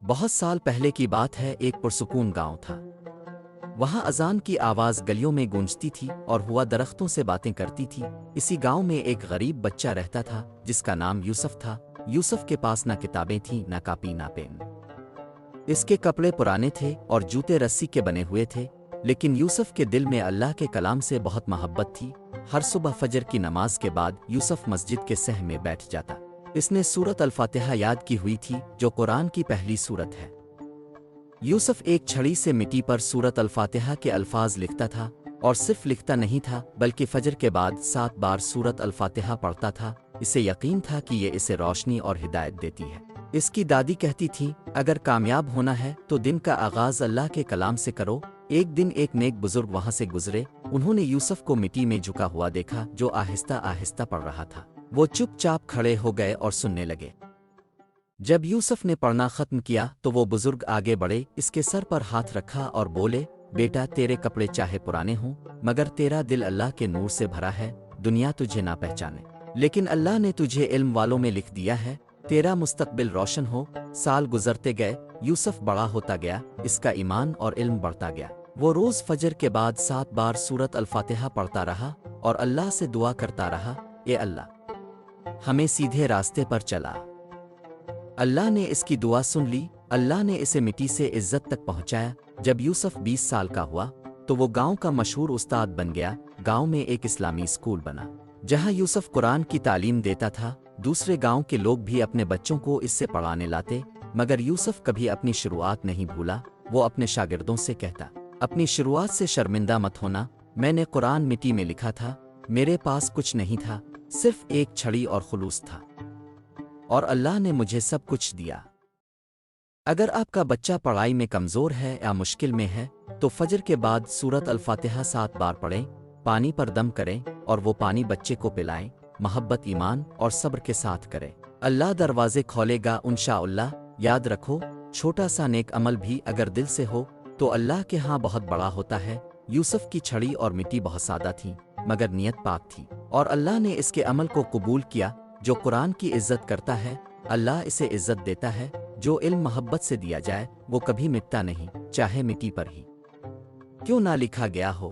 بہت سال پہلے کی بات ہے، ایک پرسکون گاؤں تھا۔ وہاں اذان کی آواز گلیوں میں گونجتی تھی اور ہوا درختوں سے باتیں کرتی تھی۔ اسی گاؤں میں ایک غریب بچہ رہتا تھا جس کا نام یوسف تھا۔ یوسف کے پاس نہ کتابیں تھیں، نہ کاپی، نہ پین۔ اس کے کپڑے پرانے تھے اور جوتے رسی کے بنے ہوئے تھے، لیکن یوسف کے دل میں اللہ کے کلام سے بہت محبت تھی۔ ہر صبح فجر کی نماز کے بعد یوسف مسجد کے صحن میں بیٹھ جاتا۔ اس نے سورت الفاتحہ یاد کی ہوئی تھی، جو قرآن کی پہلی سورت ہے۔ یوسف ایک چھڑی سے مٹی پر سورت الفاتحہ کے الفاظ لکھتا تھا، اور صرف لکھتا نہیں تھا بلکہ فجر کے بعد 7 بار سورت الفاتحہ پڑھتا تھا۔ اسے یقین تھا کہ یہ اسے روشنی اور ہدایت دیتی ہے۔ اس کی دادی کہتی تھی، اگر کامیاب ہونا ہے تو دن کا آغاز اللہ کے کلام سے کرو۔ ایک دن ایک نیک بزرگ وہاں سے گزرے۔ انہوں نے یوسف کو مٹی میں جھکا ہوا دیکھا جو آہستہ آہستہ پڑھ رہا تھا۔ وہ چپ چاپ کھڑے ہو گئے اور سننے لگے۔ جب یوسف نے پڑھنا ختم کیا تو وہ بزرگ آگے بڑھے، اس کے سر پر ہاتھ رکھا اور بولے، بیٹا، تیرے کپڑے چاہے پرانے ہوں مگر تیرا دل اللہ کے نور سے بھرا ہے۔ دنیا تجھے نہ پہچانے، لیکن اللہ نے تجھے علم والوں میں لکھ دیا ہے۔ تیرا مستقبل روشن ہو۔ سال گزرتے گئے، یوسف بڑا ہوتا گیا، اس کا ایمان اور علم بڑھتا گیا۔ وہ روز فجر کے بعد 7 بار سورت الفاتحہ پڑھتا رہا اور اللہ سے دعا کرتا رہا، اے اللہ، ہمیں سیدھے راستے پر چلا۔ اللہ نے اس کی دعا سن لی۔ اللہ نے اسے مٹی سے عزت تک پہنچایا۔ جب یوسف 20 سال کا ہوا تو وہ گاؤں کا مشہور استاد بن گیا۔ گاؤں میں ایک اسلامی اسکول بنا جہاں یوسف قرآن کی تعلیم دیتا تھا۔ دوسرے گاؤں کے لوگ بھی اپنے بچوں کو اس سے پڑھانے لاتے، مگر یوسف کبھی اپنی شروعات نہیں بھولا۔ وہ اپنے شاگردوں سے کہتا، اپنی شروعات سے شرمندہ مت ہونا۔ میں نے قرآن مٹی میں لکھا تھا، میرے پاس کچھ نہیں تھا، صرف ایک چھڑی اور خلوص تھا، اور اللہ نے مجھے سب کچھ دیا۔ اگر آپ کا بچہ پڑھائی میں کمزور ہے یا مشکل میں ہے تو فجر کے بعد سورت الفاتحہ 7 بار پڑھیں، پانی پر دم کریں اور وہ پانی بچے کو پلائیں۔ محبت، ایمان اور صبر کے ساتھ کریں، اللہ دروازے کھولے گا انشاءاللہ۔ یاد رکھو، چھوٹا سا نیک عمل بھی اگر دل سے ہو تو اللہ کے ہاں بہت بڑا ہوتا ہے۔ یوسف کی چھڑی اور مٹی بہت سادہ تھی مگر نیت پاک تھی، اور اللہ نے اس کے عمل کو قبول کیا۔ جو قرآن کی عزت کرتا ہے، اللہ اسے عزت دیتا ہے۔ جو علم محبت سے دیا جائے وہ کبھی مٹتا نہیں، چاہے مٹی پر ہی کیوں نہ لکھا گیا ہو۔